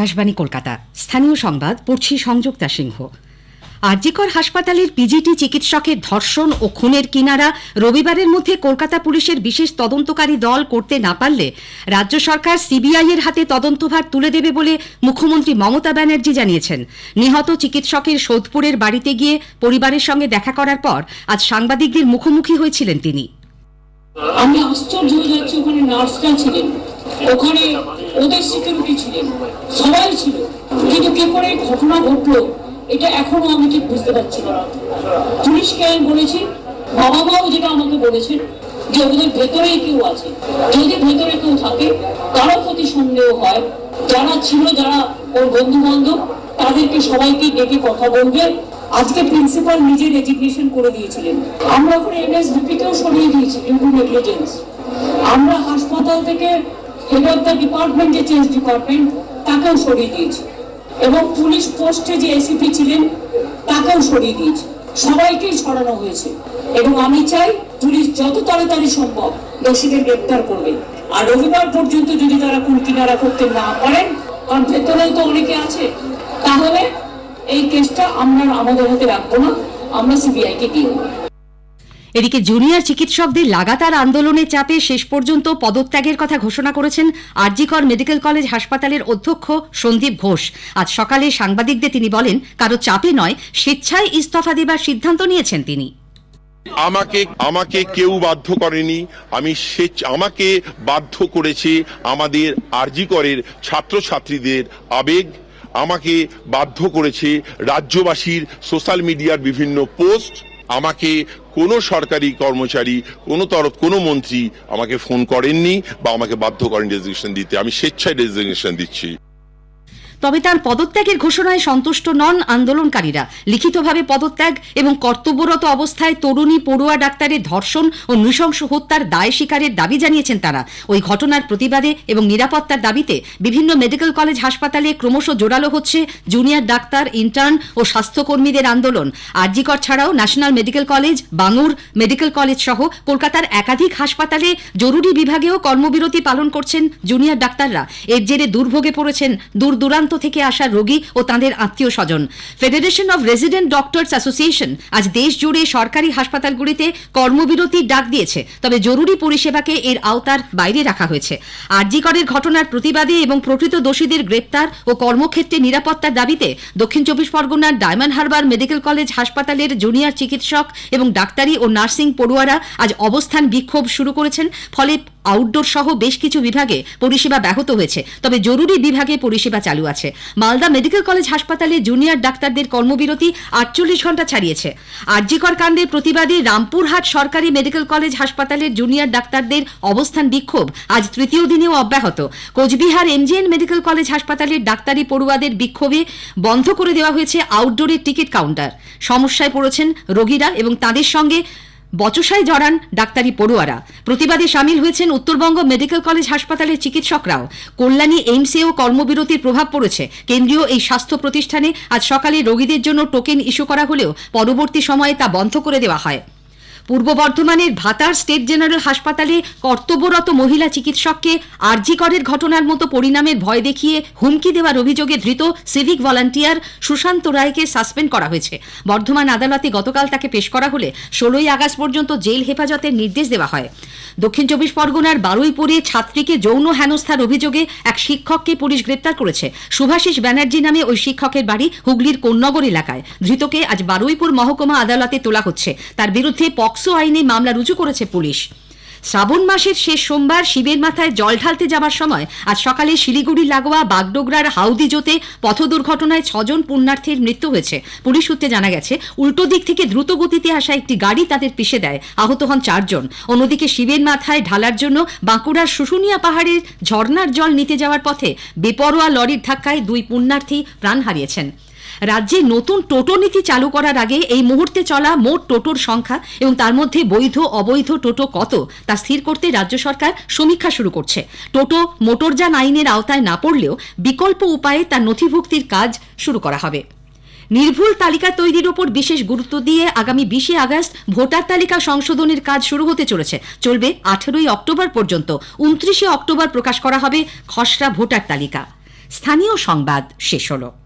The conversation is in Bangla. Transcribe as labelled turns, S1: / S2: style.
S1: আকাশবাণী কলকাতা। স্থানীয় সংবাদ পড়ছি সংযুক্তা সিংহ। আরজিকর হাসপাতালের পিজিটি চিকিৎসকের ধর্ষণ ও খুনের কিনারা রবিবারের মধ্যে কলকাতা পুলিশের বিশেষ তদন্তকারী দল করতে না পারলে রাজ্য সরকার সিবিআই এর হাতে তদন্তভার তুলে দেবে বলে মুখ্যমন্ত্রী মমতা ব্যানার্জি জানিয়েছেন। নিহত চিকিৎসকের সোদপুরের বাড়িতে গিয়ে পরিবারের সঙ্গে দেখা করার পর আজ সাংবাদিকদের মুখোমুখি হয়েছিলেন তিনি।
S2: আমি আশ্চর্য হয়ে যাচ্ছি, ওখানে নার্সরা ছিলেন, ওখানে ওদের সিকিউরিটি ছিলেন, সবাই ছিল, কিন্তু কি করে ঘটনা ঘটলো এটা এখনো আমি ঠিক বুঝতে পারছি না। পুলিশকে আমি বলেছি, বাবা মাও যেটা আমাকে বলেছেন যে ওদের ভেতরেই কেউ আছে, যদি ভেতরে কেউ থাকে কারো প্রতি সন্দেহ হয়, যারা ছিল, যারা ওর বন্ধু বান্ধব, তাদেরকে সবাইকে ডেকে কথা বলবে। আজকে প্রিন্সিপাল নিজে রেজিগনেশন করে দিয়েছিলেন, আমরা ওখানে এমএসভিপিকেও সরিয়ে দিয়েছি ডিউ নেগলিজেন্স। আমরা হাসপাতাল থেকে হেড অফ দ্য ডিপার্টমেন্ট, যে চেঞ্জ ডিপার্টমেন্ট, তাকেও সরিয়ে দিয়েছি, এবং পুলিশ পোস্টে যে এসিপি ছিলেন তাকেও সরিয়ে দিয়েছি। সবাইকেই সরানো হয়েছে, এবং আমি চাই পুলিশ যত তাড়াতাড়ি সম্ভব দোষীদের গ্রেপ্তার করবে। আর রবিবার পর্যন্ত যদি তারা কোন কিনারা করতে না পারেন, কারণ ভেতরেও তো অনেকে আছে, তাহলে এই কেসটা আমরা আমাদের হাতে রাখবো না, আমরা সিবিআই কে দিয়ে দেবো।
S1: এদিকে জুনিয়র চিকিৎসকদের লাগাতার আন্দোলনের চাপে শেষ পর্যন্ত পদত্যাগের কথা ঘোষণা করেছেন আরজিকর মেডিকেল কলেজ হাসপাতালের অধ্যক্ষ সন্দীপ ঘোষ। আজ সকালে সাংবাদিকদের তিনি বলেন, কারো চাপে নয়, স্বেচ্ছায় ইস্তফা দেবার সিদ্ধান্ত নিয়েছেন তিনি।
S3: আমাকে কেউ বাধ্য করেনি, আমাকে বাধ্য করেছে আমাদের আরজিকরের ছাত্রছাত্রীদের আবেগ, আমাকে বাধ্য করেছে রাজ্যবাসীর সোশ্যাল মিডিয়ার বিভিন্ন পোস্ট। আমাকে কোনো সরকারি কর্মচারী, কোনো মন্ত্রী আমাকে ফোন করেননি বা আমাকে বাধ্য করেন রেজিগনেশন দিতে। আমি স্বেচ্ছায় রেজিগনেশন দিচ্ছি।
S1: তবে তার পদত্যাগের ঘোষণায় সন্তুষ্ট নন আন্দোলনকারীরা। লিখিতভাবে পদত্যাগ এবং কর্তব্যরত অবস্থায় তরুণী পড়ুয়া ডাক্তারের ধর্ষণ ও নৃশংস হত্যার দায় স্বীকারের দাবি জানিয়েছেন তারা। ওই ঘটনার প্রতিবাদে এবং নিরাপত্তার দাবিতে বিভিন্ন মেডিকেল কলেজ হাসপাতালে ক্রমশ জোরালো হচ্ছে জুনিয়র ডাক্তার, ইন্টার্ন ও স্বাস্থ্যকর্মীদের আন্দোলন। আরজিকর ছাড়াও national medical college, Bangur medical college সহ কলকাতার একাধিক হাসপাতালে জরুরি বিভাগেও কর্মবিরতি পালন করছেন জুনিয়র ডাক্তাররা। এর জেরে দুর্ভোগে পড়েছেন দূর দূরান্ত থেকে আসা রোগী ও তাদের আত্মীয় স্বজন। Federation of resident doctors association আজ দেশ জুড়ে সরকারি হাসপাতালগুলিতে কর্মবিরতির ডাক দিয়েছে, তবে জরুরি পরিষেবাকে এর আওতার বাইরে রাখা হয়েছে। আরজিকরের ঘটনার প্রতিবাদে এবং প্রকৃত দোষীদের গ্রেপ্তার ও কর্মক্ষেত্রে নিরাপত্তার দাবিতে দক্ষিণ চব্বিশ পরগনার ডায়মন্ড হারবার মেডিকেল কলেজ হাসপাতালের জুনিয়র চিকিৎসক এবং ডাক্তারি ও নার্সিং পড়ুয়ারা আজ অবস্থান বিক্ষোভ শুরু করেছেন। ফলে আউটডোর সহ বেশ কিছু বিভাগে পরিষেবা ব্যাহত হয়েছে, তবে জরুরি বিভাগে পরিষেবা চালু আছে। মালদা মেডিকেল কলেজ হাসপাতালে জুনিয়র ডাক্তারদের কর্মবিরতি 48 ঘন্টা ছাড়িয়েছে। আরজিকর কাণ্ডের প্রতিবাদে রামপুরহাট সরকারি মেডিকেল কলেজ হাসপাতালের জুনিয়র ডাক্তারদের অবস্থান বিক্ষোভ আজ তৃতীয় দিনেও অব্যাহত। কোচবিহার এমজিএন মেডিকেল কলেজ হাসপাতালের ডাক্তারি পড়ুয়াদের বিক্ষোভে বন্ধ করে দেওয়া হয়েছে আউটডোরের টিকিট কাউন্টার। সমস্যায় পড়েছেন রোগীরা এবং তাদের সঙ্গে বচসায় জড়ান ডাক্তারি পড়ুয়ারা। প্রতিবাদে সামিল হয়েছেন উত্তরবঙ্গ মেডিকেল কলেজ হাসপাতালের চিকিৎসকরাও। কল্যাণী এইমসেও কর্মবিরতির প্রভাব পড়েছে। কেন্দ্রীয় এই স্বাস্থ্য প্রতিষ্ঠানে আজ সকালে রোগীদের জন্য টোকেন ইস্যু করা হলেও পরবর্তী সময়ে তা বন্ধ করে দেওয়া হয়। পূর্ব বর্ধমানের ভাতার স্টেট জেনারেল হাসপাতালে কর্তব্যরত মহিলা চিকিৎসককে আরজিকরের ঘটনার মতো পরিণামের ভয় দেখিয়ে হুমকি দেওয়ার অভিযোগে ধৃত সিভিক ভলান্টিয়ার সুশান্ত রায়কে সাসপেন্ড করা হয়েছে। বর্ধমান আদালতে গতকাল তাকে পেশ করা হলে 16ই আগস্ট পর্যন্ত জেল হেফাজতের নির্দেশ দেওয়া হয়। দক্ষিণ চব্বিশ পরগনার বারুইপুরে ছাত্রীকে যৌন হেনস্থার অভিযোগে এক শিক্ষককে পুলিশ গ্রেপ্তার করেছে। শুভাশিস ব্যানার্জি নামে ওই শিক্ষকের বাড়ি হুগলির কোন্নগর এলাকায়। ধৃতকে আজ বারুইপুর মহকুমা আদালতে তোলা হচ্ছে। তার বিরুদ্ধে পক্সো আইনে মামলা রুজু করেছে পুলিশ। শ্রাবণ মাসের শেষ সোমবার শিবের মাথায় জল ঢালতে যাওয়ার সময় আজ সকালে শিলিগুড়ি লাগোয়া বাগডোগরার হাউদিজোতে পথ দুর্ঘটনায় 6 জন পুণ্যার্থীর মৃত্যু হয়েছে। পুলিশ সূত্রে জানা গেছে, উল্টো দিক থেকে দ্রুত গতিতে আসা একটি গাড়ি তাদের পিষে দেয়। আহত হন 4 জন। অন্যদিকে শিবের মাথায় ঢালার জন্য বাঁকুড়ার শুশুনিয়া পাহাড়ের ঝর্ণার জল নিতে যাওয়ার পথে বেপরোয়া লরির ধাক্কায় 2 পুণ্যার্থী প্রাণ হারিয়েছেন। রাজ্যে নতুন টোটো নীতি চালু করার আগে এই মুহূর্তে চলা মোট টোটোর সংখ্যা এবং তার মধ্যে বৈধ অবৈধ টোটো কত তা স্থির করতে রাজ্য সরকার সমীক্ষা শুরু করছে। টোটো মোটরযান আইনের আওতায় না পড়লেও বিকল্প উপায়ে তার নথিভুক্তির কাজ শুরু করা হবে। নির্ভুল তালিকা তৈরির ওপর বিশেষ গুরুত্ব দিয়ে আগামী 20 আগস্ট ভোটার তালিকা সংশোধনের কাজ শুরু হতে চলেছে। চলবে 18ই অক্টোবর পর্যন্ত। 29 অক্টোবর প্রকাশ করা হবে খসড়া ভোটার তালিকা। স্থানীয় সংবাদ শেষ হলো।